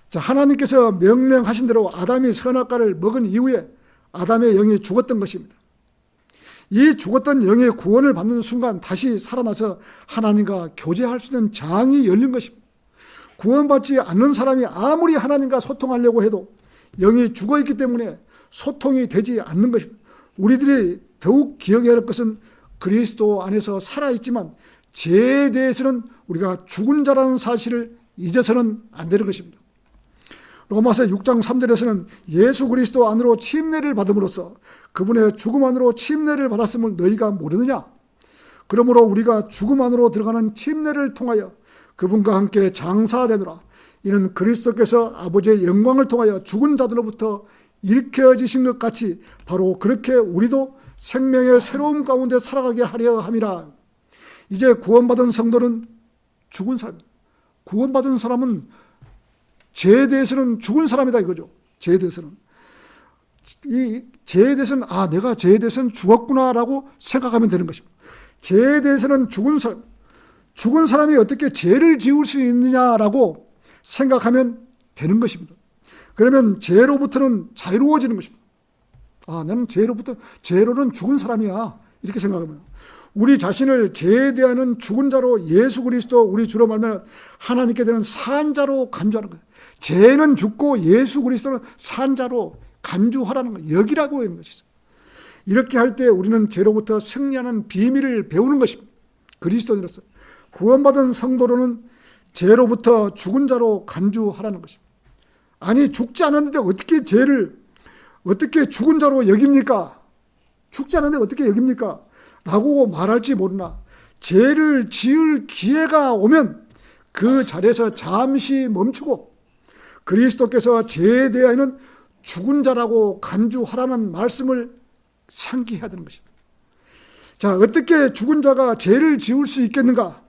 자, 하나님께서 명령하신 대로 아담이 선악과를 먹은 이후에 아담의 영이 죽었던 것입니다. 이 죽었던 영의 구원을 받는 순간 다시 살아나서 하나님과 교제할 수 있는 장이 열린 것입니다. 구원받지 않는 사람이 아무리 하나님과 소통하려고 해도 영이 죽어있기 때문에 소통이 되지 않는 것입니다. 우리들이 더욱 기억해야 할 것은 그리스도 안에서 살아있지만 죄에 대해서는 우리가 죽은 자라는 사실을 잊어서는 안 되는 것입니다. 로마서 6장 3절에서는 예수 그리스도 안으로 침례를 받음으로써 그분의 죽음 안으로 침례를 받았음을 너희가 모르느냐? 그러므로 우리가 죽음 안으로 들어가는 침례를 통하여 그분과 함께 장사되노라. 이는 그리스도께서 아버지의 영광을 통하여 죽은 자들로부터 일깨어지신 것 같이 바로 그렇게 우리도 생명의 새로움 가운데 살아가게 하려 함이라. 이제 구원받은 성도는 죽은 사람. 구원받은 사람은 죄에 대해서는 죽은 사람이다 이거죠. 죄에 대해서는. 이 죄에 대해서는 내가 죄에 대해서는 죽었구나라고 생각하면 되는 것입니다. 죄에 대해서는 죽은 사람. 죽은 사람이 어떻게 죄를 지을 수 있느냐라고 생각하면 되는 것입니다. 그러면 죄로부터는 자유로워지는 것입니다. 나는 죄로는 죽은 사람이야. 이렇게 생각하면 우리 자신을 죄에 대하는 죽은 자로 예수 그리스도 우리 주로 말하면 하나님께 되는 산 자로 간주하는 거예요. 죄는 죽고 예수 그리스도는 산 자로 간주하라는 거예요. 여기라고 하는 것이죠. 이렇게 할 때 우리는 죄로부터 승리하는 비밀을 배우는 것입니다. 그리스도인으로서 구원받은 성도로는 죄로부터 죽은 자로 간주하라는 것입니다. 아니 죽지 않았는데 어떻게 죽은 자로 여깁니까? 죽지 않았는데 어떻게 여깁니까? 라고 말할지 모르나 죄를 지을 기회가 오면 그 자리에서 잠시 멈추고 그리스도께서 죄에 대하여는 죽은 자라고 간주하라는 말씀을 상기해야 되는 것입니다. 자, 어떻게 죽은 자가 죄를 지을 수 있겠는가?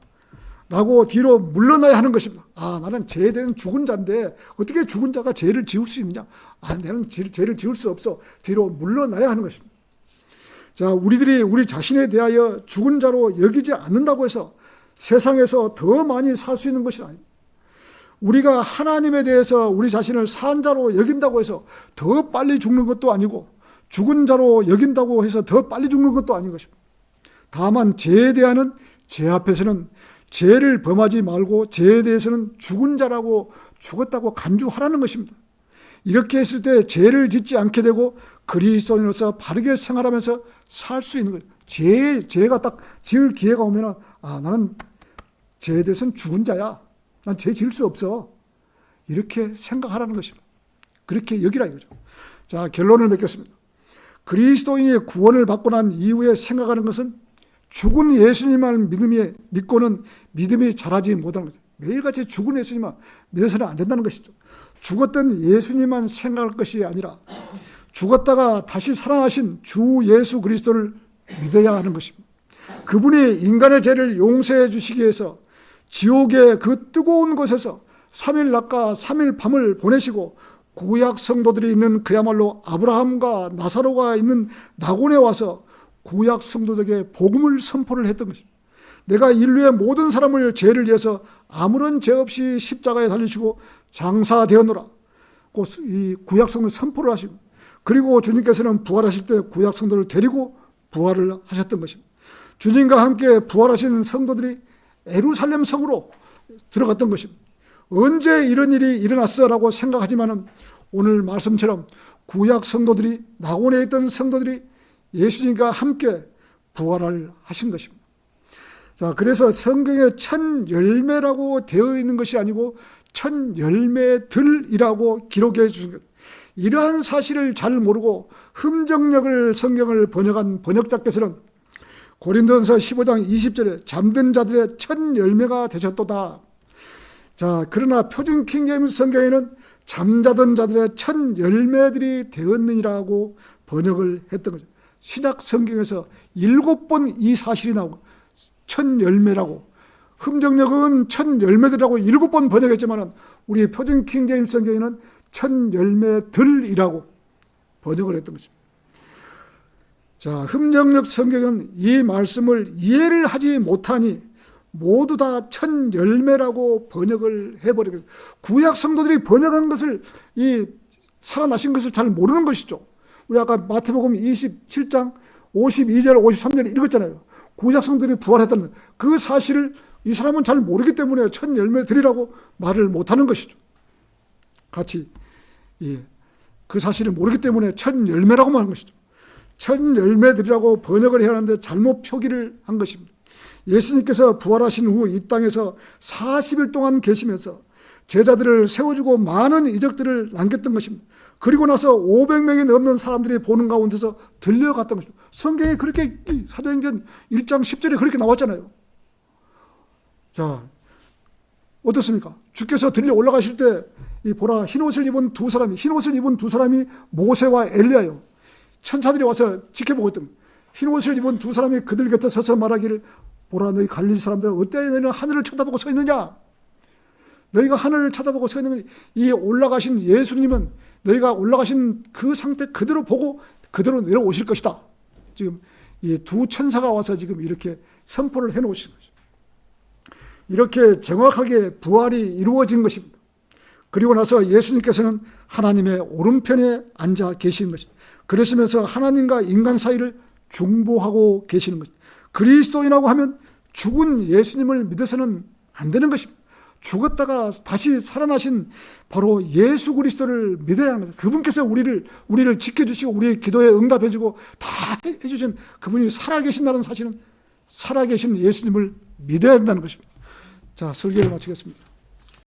라고 뒤로 물러나야 하는 것입니다. 나는 죄에 대한 죽은 자인데 어떻게 죽은 자가 죄를 지을 수 있느냐? 나는 죄를 지을 수 없어. 뒤로 물러나야 하는 것입니다. 자, 우리들이 우리 자신에 대하여 죽은 자로 여기지 않는다고 해서 세상에서 더 많이 살 수 있는 것이 아닙니다. 우리가 하나님에 대해서 우리 자신을 산 자로 여긴다고 해서 더 빨리 죽는 것도 아니고 죽은 자로 여긴다고 해서 더 빨리 죽는 것도 아닌 것입니다. 다만 죄에 대한 죄 앞에서는 죄를 범하지 말고 죄에 대해서는 죽은 자라고 죽었다고 간주하라는 것입니다. 이렇게 했을 때 죄를 짓지 않게 되고 그리스도인으로서 바르게 생활하면서 살 수 있는 거예요. 죄가 딱 지을 기회가 오면 나는 죄에 대해서는 죽은 자야. 난 죄 지을 수 없어. 이렇게 생각하라는 것입니다. 그렇게 여기라 이거죠. 자, 결론을 맺겠습니다. 그리스도인이 구원을 받고 난 이후에 생각하는 것은 죽은 예수님만 믿고는 믿음이 자라지 못하는 것이죠. 매일같이 죽은 예수님만 믿어서는 안 된다는 것이죠. 죽었던 예수님만 생각할 것이 아니라 죽었다가 다시 살아나신 주 예수 그리스도를 믿어야 하는 것입니다. 그분이 인간의 죄를 용서해 주시기 위해서 지옥의 그 뜨거운 곳에서 3일 낮과 3일 밤을 보내시고 구약 성도들이 있는 그야말로 아브라함과 나사로가 있는 낙원에 와서 구약 성도들에게 복음을 선포를 했던 것입니다. 내가 인류의 모든 사람을 죄를 위해서 아무런 죄 없이 십자가에 달리시고 장사되었노라. 이 구약 성도 선포를 하시고, 그리고 주님께서는 부활하실 때 구약 성도를 데리고 부활을 하셨던 것입니다. 주님과 함께 부활하신 성도들이 예루살렘 성으로 들어갔던 것입니다. 언제 이런 일이 일어났어라고 생각하지만은 오늘 말씀처럼 구약 성도들이, 낙원에 있던 성도들이 예수님과 함께 부활을 하신 것입니다. 자, 그래서 성경에 천 열매라고 되어 있는 것이 아니고 천 열매들이라고 기록해 주신 것. 이러한 사실을 잘 모르고 흠정력을 성경을 번역한 번역자께서는 고린도전서 15장 20절에 잠든 자들의 천 열매가 되셨도다. 자, 그러나 표준 킹제임스 성경에는 잠자던 자들의 천 열매들이 되었느니라고 번역을 했던 거죠. 신약 성경에서 7번 이 사실이 나오고 천 열매라고, 흠정력은 천 열매들이라고 7번 번역했지만 우리 표준 킹제임스 성경에는 천 열매들이라고 번역을 했던 것입니다. 자, 흠정력 성경은 이 말씀을 이해를 하지 못하니 모두 다 천 열매라고 번역을 해버리고, 구약 성도들이 번역한 것을, 이 살아나신 것을 잘 모르는 것이죠. 우리 아까 마태복음 27장 52절 53절 읽었잖아요. 구약 성도들이 부활했다는 그 사실을 이 사람은 잘 모르기 때문에 천 열매들이라고 말을 못하는 것이죠. 같이 그 사실을 모르기 때문에 천 열매라고 말하는 것이죠. 천 열매들이라고 번역을 해야 하는데 잘못 표기를 한 것입니다. 예수님께서 부활하신 후 이 땅에서 40일 동안 계시면서 제자들을 세워주고 많은 이적들을 남겼던 것입니다. 그리고 나서 500명이 넘는 사람들이 보는 가운데서 들려갔던 것입니다. 성경에 그렇게 사도행전 1장 10절에 그렇게 나왔잖아요. 자, 어떻습니까? 주께서 들려 올라가실 때 이 보라 흰옷을 입은 두 사람이 모세와 엘리야요. 천사들이 와서 지켜보고 있던, 흰옷을 입은 두 사람이 그들 곁에 서서 말하기를, 보라 너희 갈릴리 사람들은 어때 너희는 하늘을 쳐다보고 서 있느냐? 너희가 하늘을 쳐다보고 서 있는, 이 올라가신 예수님은 너희가 올라가신 그 상태 그대로 보고 그대로 내려오실 것이다. 지금 이 두 천사가 와서 지금 이렇게 선포를 해놓으신 것이죠. 이렇게 정확하게 부활이 이루어진 것입니다. 그리고 나서 예수님께서는 하나님의 오른편에 앉아 계시는 것입니다. 그러시면서 하나님과 인간 사이를 중보하고 계시는 것입니다. 그리스도인이라고 하면 죽은 예수님을 믿어서는 안 되는 것입니다. 죽었다가 다시 살아나신 바로 예수 그리스도를 믿어야 하는 것입니다. 그분께서 우리를 지켜주시고 우리의 기도에 응답해주고 다 해주신 그분이 살아계신다는 사실은 살아계신 예수님을 믿어야 한다는 것입니다. 자, 설교를 마치겠습니다.